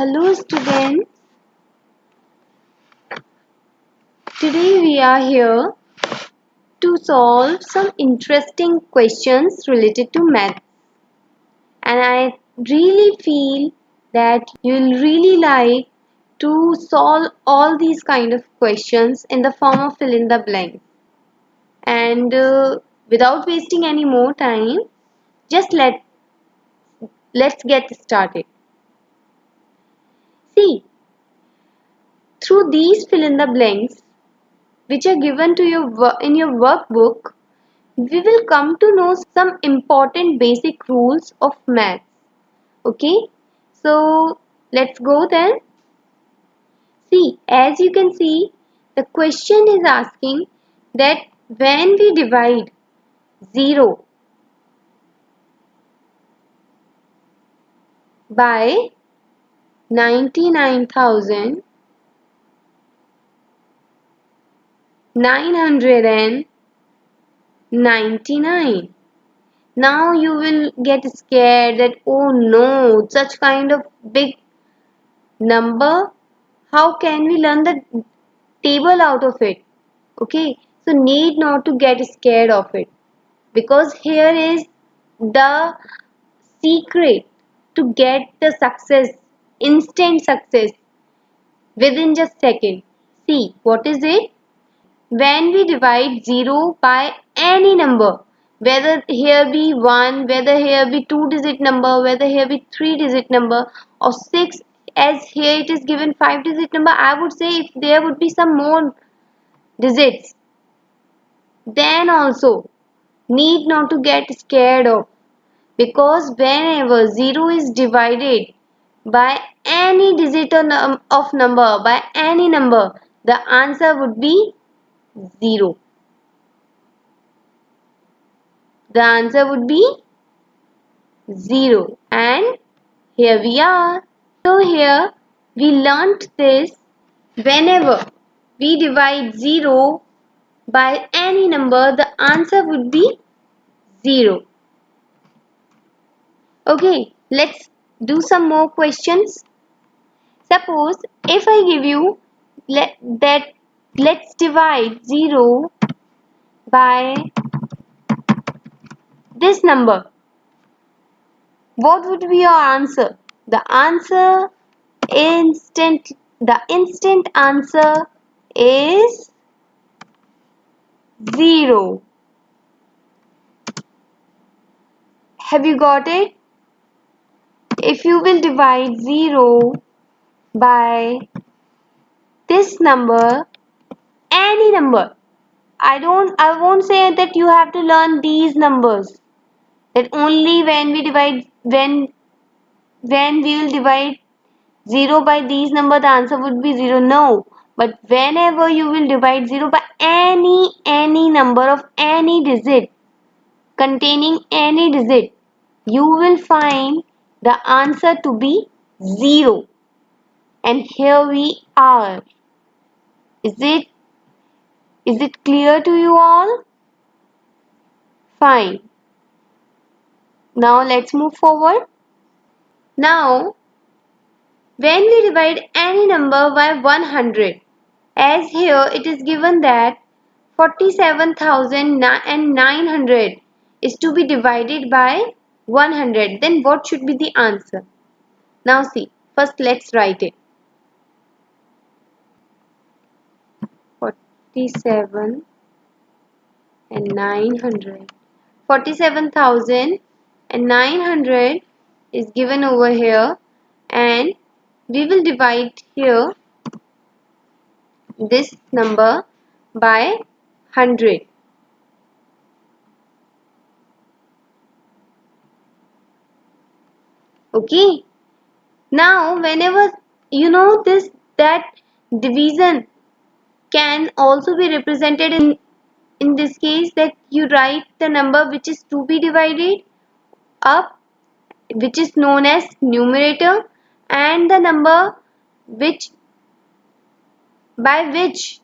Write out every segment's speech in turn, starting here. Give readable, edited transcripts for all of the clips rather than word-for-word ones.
Hello students, today we are here to solve some interesting questions related to math, and I really feel that you'll really like to solve all these kind of questions in the form of fill in the blank. And without wasting any more time, just let's get started. See, through these fill in the blanks which are given to you in your workbook, we will come to know some important basic rules of maths. Okay, so let's go then. See, as you can see, the question is asking that when we divide 0 by 99,999. Now you will get scared that, oh no, such kind of big number, how can we learn the table out of it? Okay, so need not to get scared of it, because here is the secret to get the success, instant success within just second. See, what is it? When we divide 0 by any number, whether here be 1, whether here be 2-digit number, whether here be 3-digit number or 6, as here it is given 5-digit number, I would say if there would be some more digits, then also need not to get scared of, because whenever 0 is divided by any digit of number, by any number, the answer would be 0. The answer would be 0, and here we are. So here we learnt this, whenever we divide 0 by any number, the answer would be 0. Okay, let's do some more questions. Suppose if I give you let's divide 0 by this number, what would be your answer? The instant answer is 0. Have you got it? If you will divide 0 by this number, any number, I won't say that you have to learn these numbers, that only when we will divide 0 by these number, the answer would be 0. No, but whenever you will divide 0 by any number of any digit, containing any digit, you will find the answer to be 0. And here we are. Is it clear to you all? Fine. Now let's move forward. Now, when we divide any number by 100, as here it is given that 47,900 is to be divided by 100, then what should be the answer? Now see, first let's write it. 47 and 900. 47,900 is given over here, and we will divide here this number by 100. Okay. Now whenever you know this, that division can also be represented in this case, that you write the number which is to be divided up, which is known as numerator, and the number by which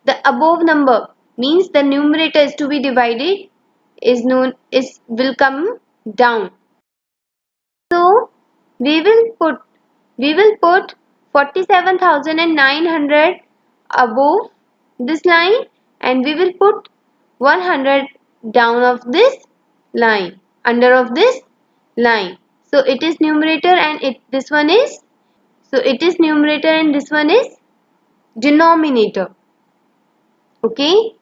the above number, means the numerator is to be divided, will come down. So we will put We will put 47,900 above this line and we will put 100 down of this line, under of this line. So it is numerator and this one is, so it is numerator and this one is denominator. Okay.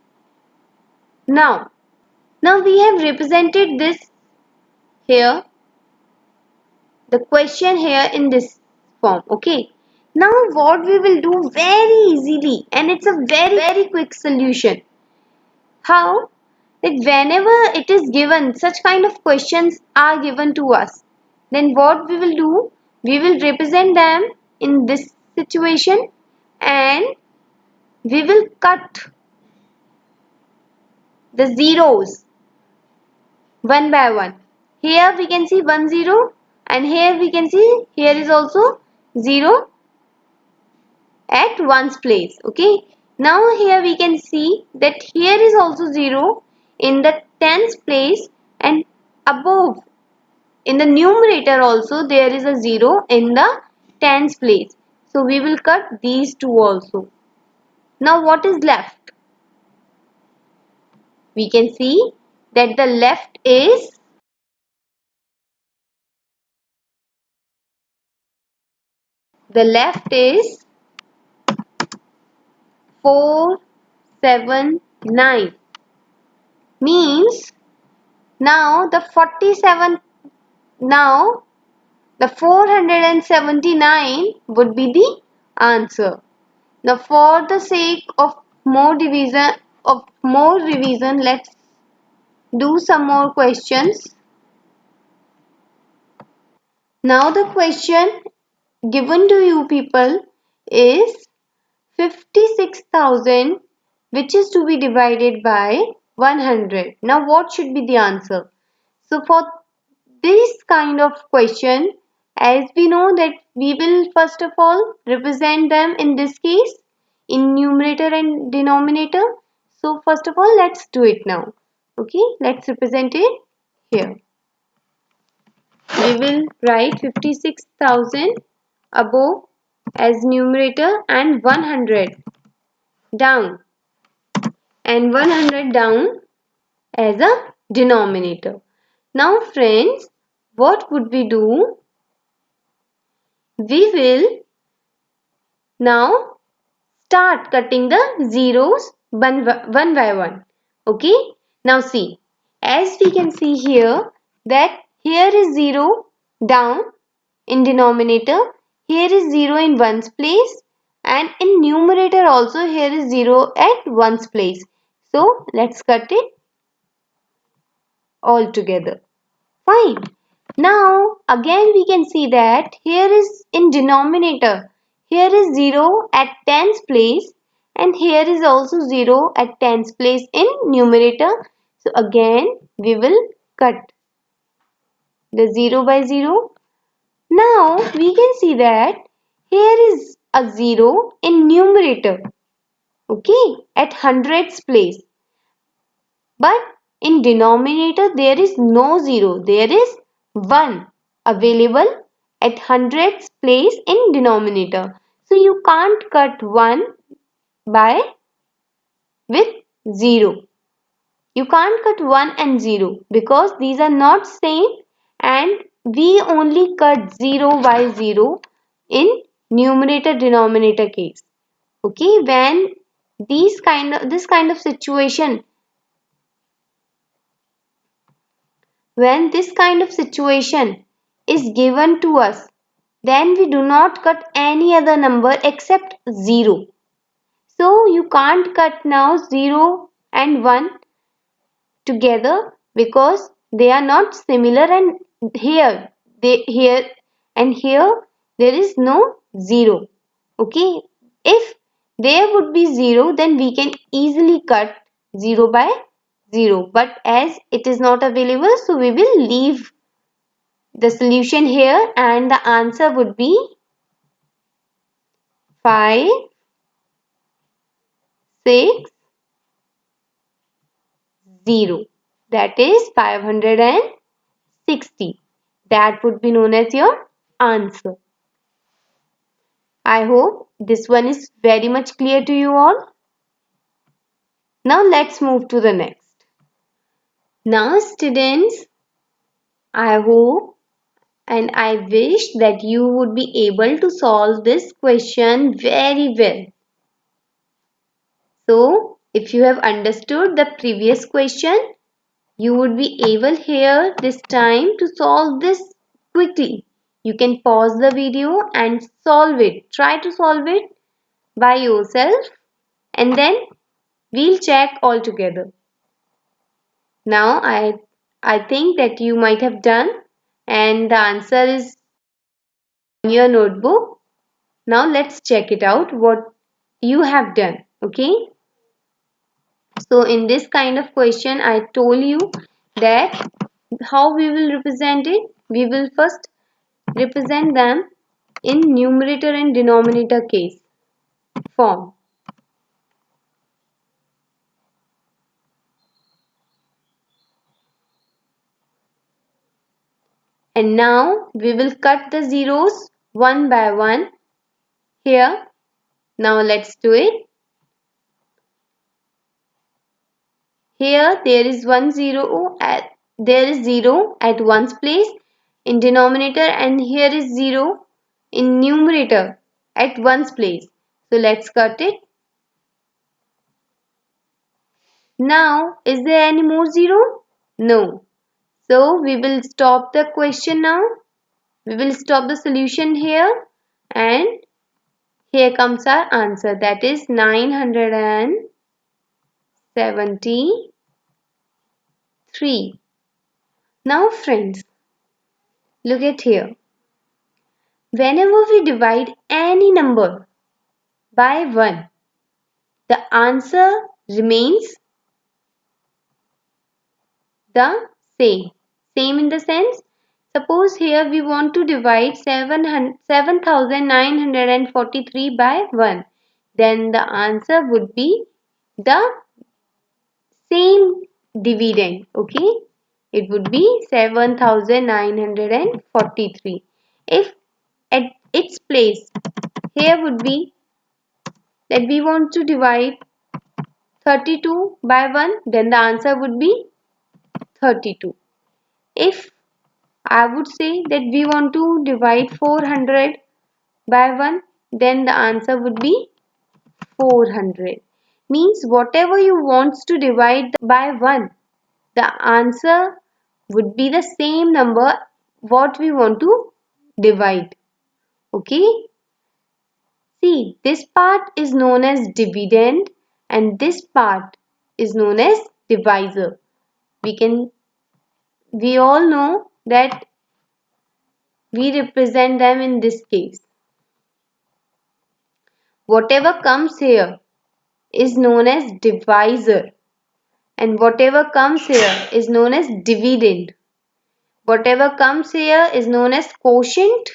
Now we have represented this here, the question here in this form. Okay. Now what we will do very easily, and it's a very quick solution. How? That whenever it is given, such kind of questions are given to us, then what we will do, we will represent them in this situation and we will cut the zeros one by one. Here we can see 1 0 and here we can see here is also 0 at ones place. Okay. Now here we can see that here is also 0 in the tens place and above in the numerator also there is a 0 in the tens place. So we will cut these two also. Now what is left? We can see that the left is 479, means now the 47, now the 479 would be the answer. Now for the sake of more revision, let's do some more questions. Now the question given to you people is 56,000 which is to be divided by 100. Now what should be the answer? So for this kind of question, as we know that we will first of all represent them in this case in numerator and denominator. So first of all let's do it now. Okay, let's represent it here. We will write 56,000 above as numerator and 100 down and 100 down as a denominator. Now friends, what would we do? We will now start cutting the zeros one by one. Okay. Now see, as we can see here that here is 0 down in denominator, here is 0 in ones place and in numerator also here is 0 at ones place. So let's cut it all together. Fine. Now again we can see that here is in denominator, here is 0 at tens place and here is also 0 at tens place in numerator. So again we will cut the 0 by 0. Now we can see that here is a 0 in numerator, okay, at hundreds place. But in denominator there is no 0, there is 1 available at hundreds place in denominator. So you can't cut 1 by with 0. You can't cut 1 and 0 because these are not same and we only cut 0 by 0 in numerator denominator case. Okay, when this kind of situation, when this kind of situation is given to us, then we do not cut any other number except 0. So you can't cut now 0 and 1 together because they are not similar and here and here there is no 0. Okay, if there would be 0 then we can easily cut 0 by 0, but as it is not available so we will leave the solution here and the answer would be 5 6 0, that is 560. That would be known as your answer. I hope this one is very much clear to you all. Now let's move to the next. Now students, I hope and I wish that you would be able to solve this question very well. So, if you have understood the previous question, you would be able here this time to solve this quickly. You can pause the video and solve it. Try to solve it by yourself and then we'll check all together. Now I think that you might have done and the answer is in your notebook. Now let's check it out what you have done. Okay. So in this kind of question I told you that how we will represent it. We will first represent them in numerator and denominator case form. And now we will cut the zeros one by one here. Now let's do it. Here there is there is 0 at ones place in denominator and here is 0 in numerator at ones place. So let's cut it. Now is there any more 0? No. So we will stop the question now. We will stop the solution here and here comes our answer, that is 973. Now friends, look at here. Whenever we divide any number by 1, the answer remains the same. Same in the sense, suppose here we want to divide 7943 by 1. Then the answer would be the same dividend. Okay. It would be 7943. If at its place here would be that we want to divide 32 by 1, then the answer would be 32. If I would say that we want to divide 400 by 1, then the answer would be 400. Means whatever you want to divide by 1, the answer would be the same number what we want to divide. Okay. See, this part is known as dividend and this part is known as divisor. We all know that we represent them in this case. Whatever comes here is known as divisor and whatever comes here is known as dividend. Whatever comes here is known as quotient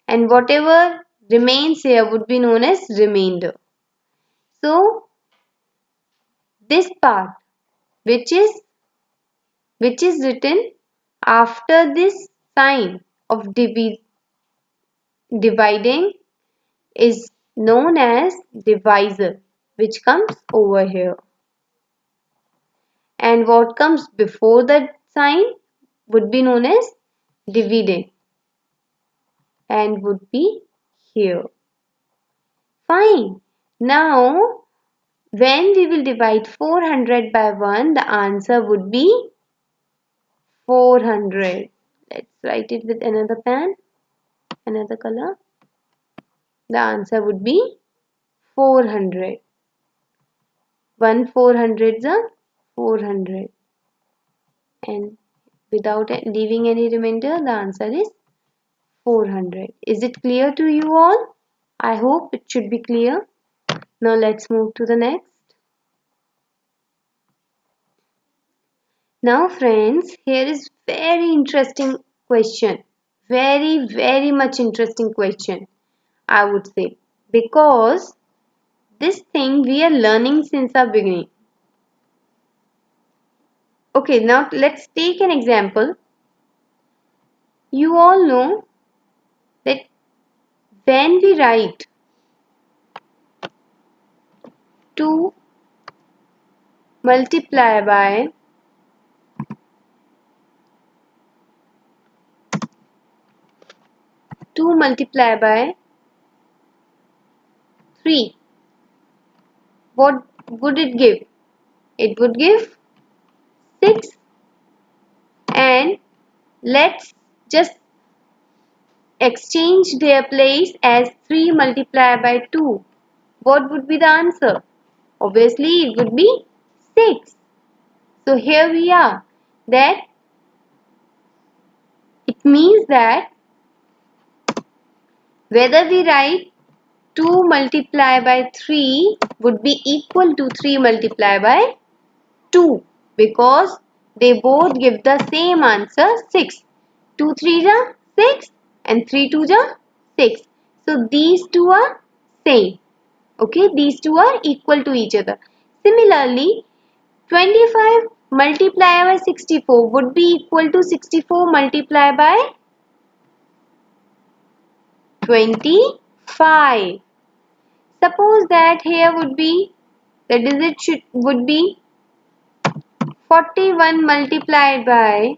and whatever remains here would be known as remainder. So this part which is written after this sign of dividing is known as divisor, which comes over here. And what comes before that sign would be known as dividend and would be here. Fine. Now when we will divide 400 by 1, the answer would be 400. Let's write it with another pen, another color. The answer would be 400. 1 400s are 400. And without leaving any remainder, the answer is 400. Is it clear to you all? I hope it should be clear. Now let's move to the next. Now friends, here is very interesting question. Very much interesting question, I would say. Because this thing we are learning since our beginning. Okay, now let's take an example. You all know that when we write 2 multiply by 3, what would it give? It would give 6. And let's just exchange their place as 3 multiplied by 2. What would be the answer? Obviously, it would be 6. So here we are. That it means that whether we write 2 multiplied by 3 would be equal to 3 multiplied by 2, because they both give the same answer 6. 2 3 are 6 and 3 2 are 6. So these two are same. Okay, these two are equal to each other. Similarly, 25 multiplied by 64 would be equal to 64 multiplied by 25. Suppose that here would be the digit would be 41 multiplied by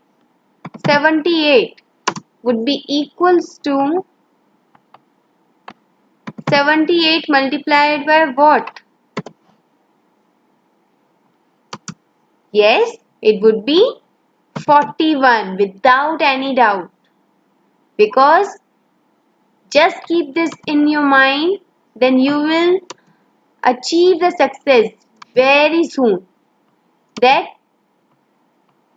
78 would be equals to 78 multiplied by what? Yes, it would be 41 without any doubt, because just keep this in your mind, then you will achieve the success very soon. That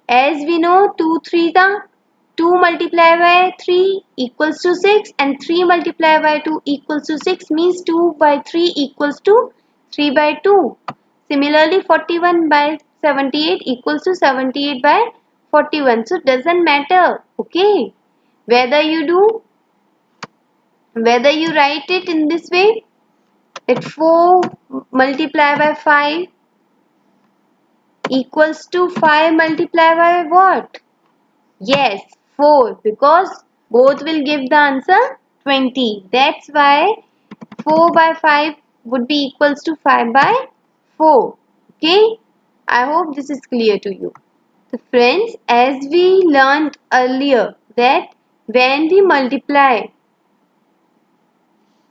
as we know, 2 3 are 2 multiplied by 3 equals to 6 and 3 multiplied by 2 equals to 6 means 2 by 3 equals to 3 by 2. Similarly, 41 by 78 equals to 78 by 41. So doesn't matter, okay, whether you write it in this way, that 4 multiplied by 5 equals to 5 multiplied by what? Yes, 4, because both will give the answer 20. That's why 4 by 5 would be equals to 5 by 4. Okay, I hope this is clear to you. So friends, as we learned earlier that when we multiply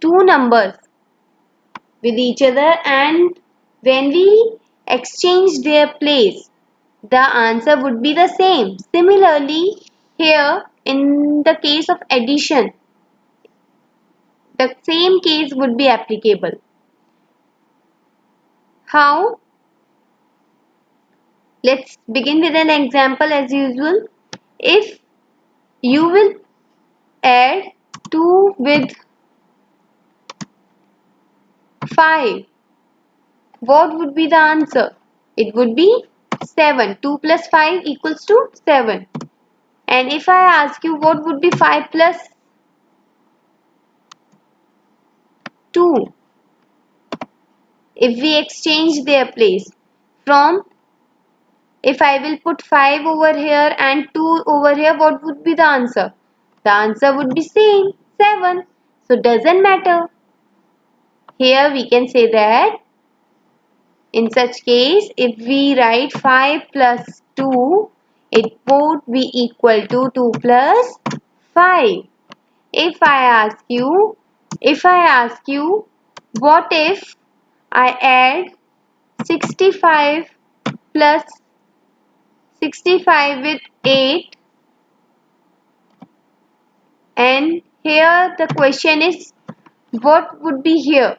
two numbers with each other and when we exchange their place, the answer would be the same. Similarly, here in the case of addition, the same case would be applicable. How? Let's begin with an example as usual. If you will add 2 with 5, what would be the answer? It would be 7. 2 plus 5 equals to 7. And if I ask you what would be 5 plus 2, if we exchange their place from, if I will put 5 over here and 2 over here, what would be the answer? The answer would be same, 7. So doesn't matter. Here we can say that in such case, if we write 5 plus 2, it would be equal to 2 plus 5. If I ask you, what if I add 65 plus 65 with 8, and here the question is, what would be here?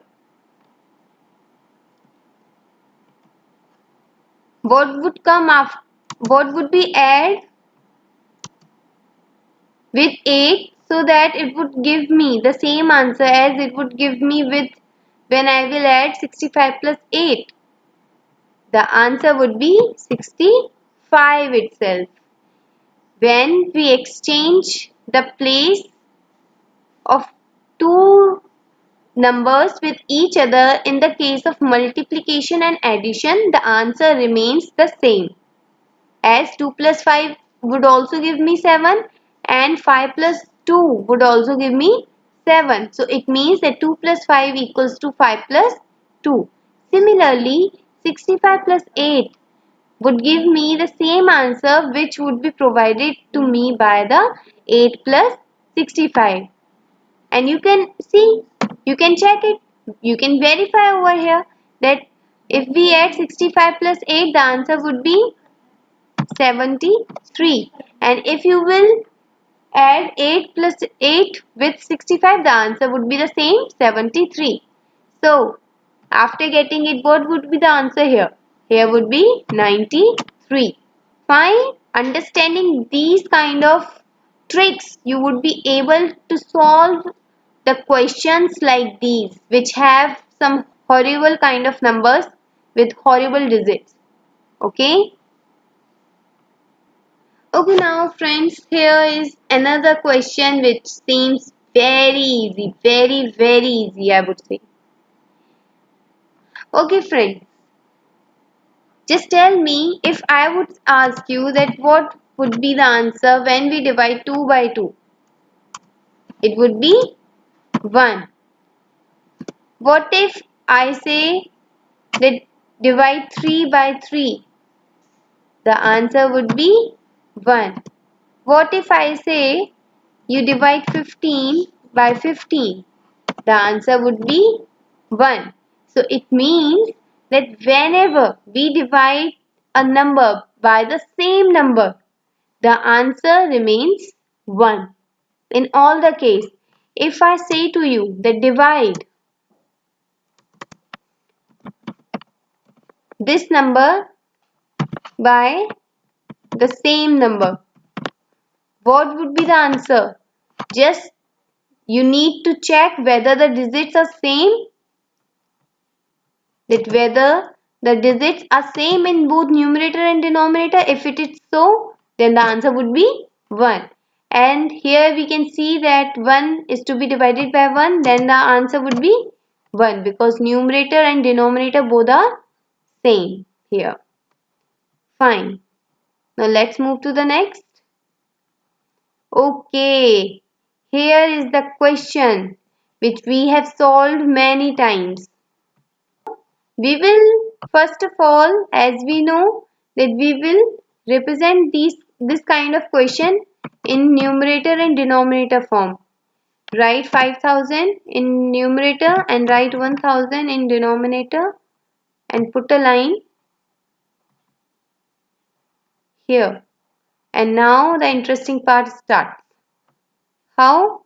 What would come after? What would be add with 8 so that it would give me the same answer as it would give me with when I will add 65 plus 8? The answer would be 65 itself. When we exchange the place of two numbers with each other in the case of multiplication and addition, the answer remains the same, as 2 plus 5 would also give me 7 and 5 plus 2 would also give me 7. So it means that 2 plus 5 equals to 5 plus 2. Similarly, 65 plus 8 would give me the same answer which would be provided to me by the 8 plus 65. And you can see, you can check it, you can verify over here that if we add 65 plus 8, the answer would be 73. And if you will add 8 plus 8 with 65, the answer would be the same, 73. So, after getting it, what would be the answer here? Here would be 93. Fine. Understanding these kind of tricks, you would be able to solve the questions like these, which have some horrible kind of numbers with horrible digits. Okay. Okay, now friends, here is another question which seems very easy, very easy, I would say. Okay, friends, just tell me, if I would ask you that what would be the answer when we divide 2 by 2? It would be 1. What if I say that divide 3 by 3? The answer would be 1. What if I say you divide 15 by 15? The answer would be 1. So it means that whenever we divide a number by the same number, the answer remains 1. In all the case, if I say to you that divide this number by the same number, what would be the answer? Just you need to check whether the digits are same, that whether the digits are same in both numerator and denominator. If it is so, then the answer would be 1. And here we can see that 1 is to be divided by 1, then the answer would be 1, because numerator and denominator both are same here. Fine. Now let's move to the next. Okay. Here is the question which we have solved many times. We will first of all, as we know, that we will represent this kind of question in numerator and denominator form. Write 5000 in numerator and write 1000 in denominator and put a line here. And now the interesting part starts. How?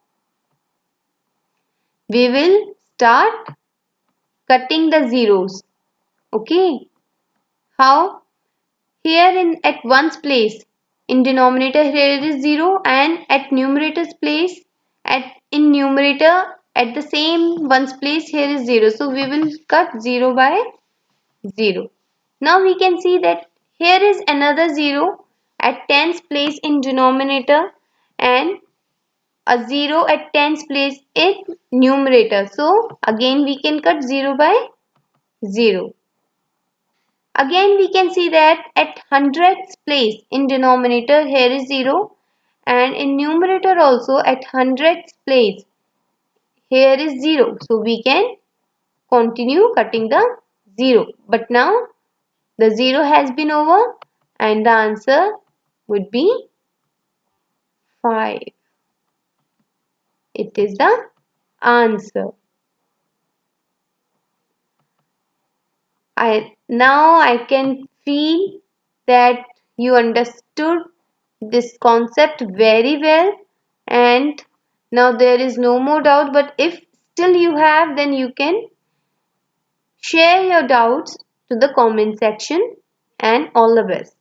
We will start cutting the zeros. Okay. How? Here at one's place, in denominator here is 0, and at numerator's place, in numerator at the same one's place here is 0. So we will cut 0 by 0. Now we can see that here is another 0 at tens place in denominator and a 0 at tens place in numerator. So again we can cut 0 by 0. Again we can see that at hundredths place in denominator here is 0, and in numerator also at hundredths place here is 0. So we can continue cutting the 0. But now the 0 has been over and the answer would be 5. It is the answer. Now I can feel that you understood this concept very well, and now there is no more doubt. But if still you have, then you can share your doubts to the comment section, and all the best.